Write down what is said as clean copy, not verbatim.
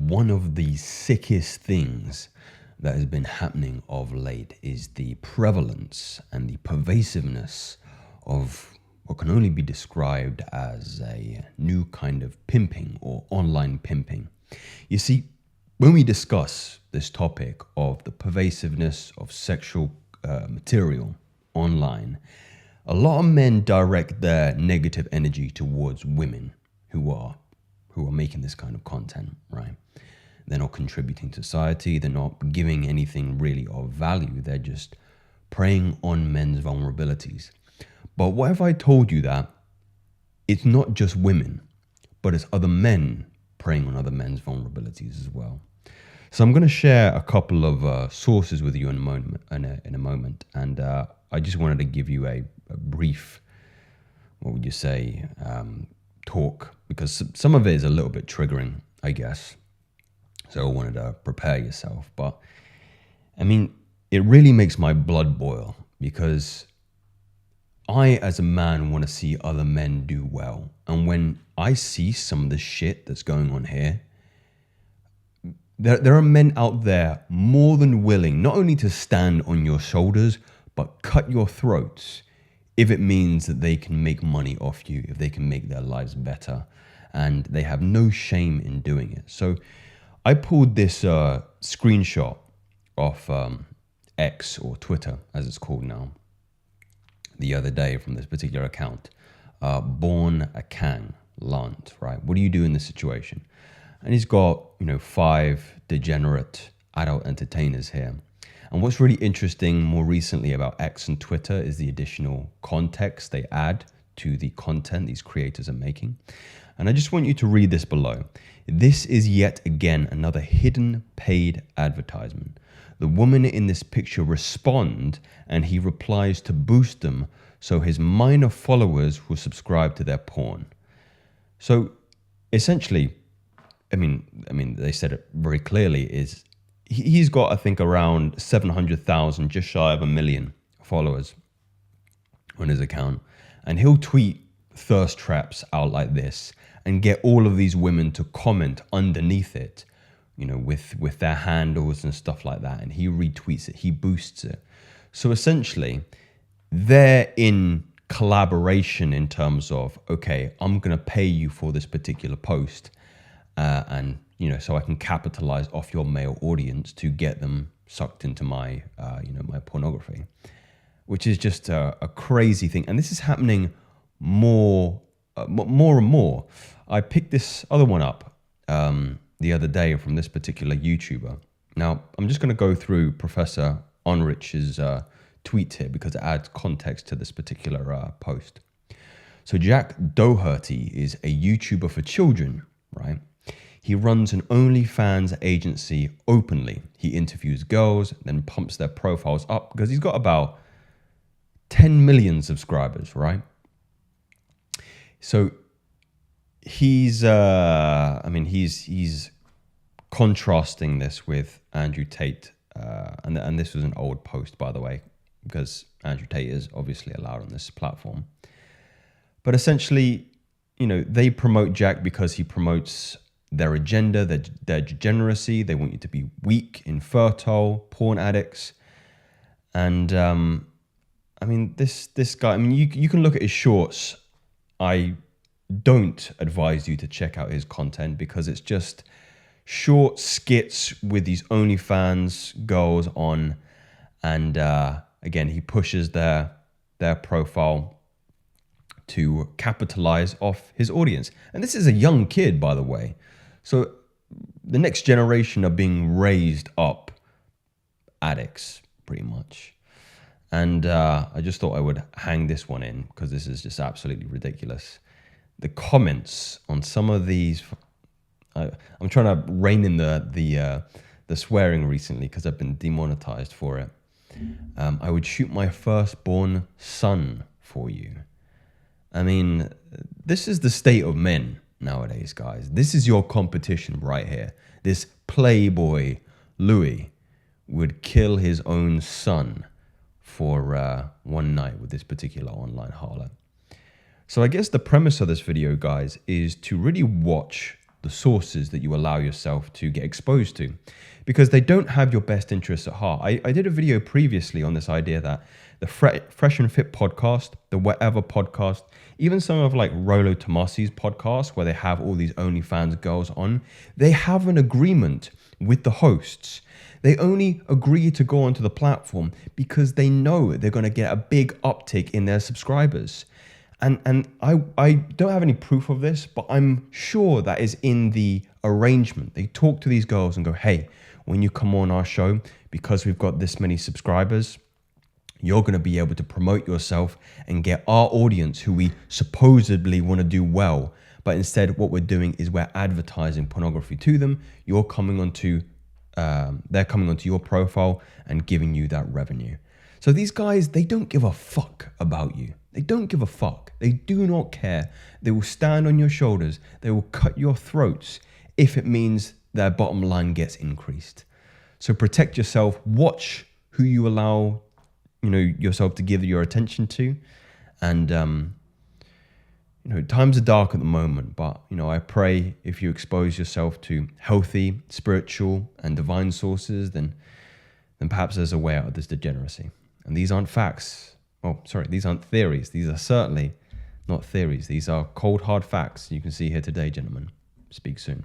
one of the sickest things that has been happening of late is the prevalence and the pervasiveness of what can only be described as a new kind of pimping or online pimping. You see, when we discuss this topic of the pervasiveness of sexual material online, a lot of men direct their negative energy towards women who are making this kind of content, right? They're not contributing to society. They're not giving anything really of value. They're just preying on men's vulnerabilities. But what if I told you that it's not just women, but it's other men preying on other men's vulnerabilities as well? So I'm going to share a couple of sources with you in a moment. And I just wanted to give you a brief, what would you say, talk, because some of it is a little bit triggering, I guess. So I wanted to prepare yourself. But I mean, it really makes my blood boil, because I, as a man, want to see other men do well. And when I see some of the shit that's going on here, there are men out there more than willing not only to stand on your shoulders, but cut your throats if it means that they can make money off you, if they can make their lives better. And they have no shame in doing it. So I pulled this screenshot off X, or Twitter as it's called now, the other day from this particular account. Born a Kang, Lant, right? What do you do in this situation? And he's got, 5 degenerate adult entertainers here. And what's really interesting more recently about X and Twitter is the additional context they add to the content these creators are making. And I just want you to read this below. This is yet again another hidden paid advertisement. The women in this picture respond, and he replies to boost them so his minor followers will subscribe to their porn. So essentially, I mean, they said it very clearly, is he's got, I think, around 700,000, just shy of 1 million followers on his account. And he'll tweet thirst traps out like this and get all of these women to comment underneath it, with their handles and stuff like that. And he retweets it, he boosts it. So essentially, they're in collaboration in terms of, okay, I'm going to pay you for this particular post. And so I can capitalize off your male audience to get them sucked into my, my pornography, which is just a crazy thing. And this is happening more and more. I picked this other one up the other day from this particular YouTuber. Now, I'm just going to go through Professor Onrich's tweet here because it adds context to this particular post. So Jack Doherty is a YouTuber for children, right? He runs an OnlyFans agency openly. He interviews girls, then pumps their profiles up because he's got about 10 million subscribers, right? So he's contrasting this with Andrew Tate, and this was an old post, by the way, because Andrew Tate is obviously allowed on this platform. But essentially, they promote Jack because he promotes their agenda, their degeneracy. They want you to be weak, infertile, porn addicts. And this guy, you can look at his shorts. I don't advise you to check out his content because it's just short skits with these OnlyFans girls on. And again, he pushes their profile to capitalize off his audience. And this is a young kid, by the way. So the next generation are being raised up addicts, pretty much. And I just thought I would hang this one in because this is just absolutely ridiculous. The comments on some of these, I'm trying to rein in the swearing recently because I've been demonetized for it. I would shoot my firstborn son for you. I mean, this is the state of men nowadays, guys. This is your competition right here. This playboy Louis would kill his own son for one night with this particular online harlot. So I guess the premise of this video, guys, is to really watch the sources that you allow yourself to get exposed to, because they don't have your best interests at heart. I did a video previously on this idea that the Fresh and Fit podcast, the Whatever podcast, even some of like Rolo Tomasi's podcasts where they have all these OnlyFans girls on, they have an agreement with the hosts. They only agree to go onto the platform because they know they're going to get a big uptick in their subscribers. And I don't have any proof of this, but I'm sure that is in the arrangement. They talk to these girls and go, hey, when you come on our show, because we've got this many subscribers, you're going to be able to promote yourself and get our audience who we supposedly want to do well. But instead, what we're doing is we're advertising pornography to them. They're coming onto your profile and giving you that revenue. So these guys, they don't give a fuck about you. They don't give a fuck. They do not care. They will stand on your shoulders. They will cut your throats if it means their bottom line gets increased. So protect yourself. Watch who you allow, yourself to give your attention to. And, times are dark at the moment, but, I pray if you expose yourself to healthy, spiritual, and divine sources, then perhaps there's a way out of this degeneracy. And these aren't facts. These aren't theories. These are certainly not theories. These are cold, hard facts you can see here today, gentlemen. Speak soon.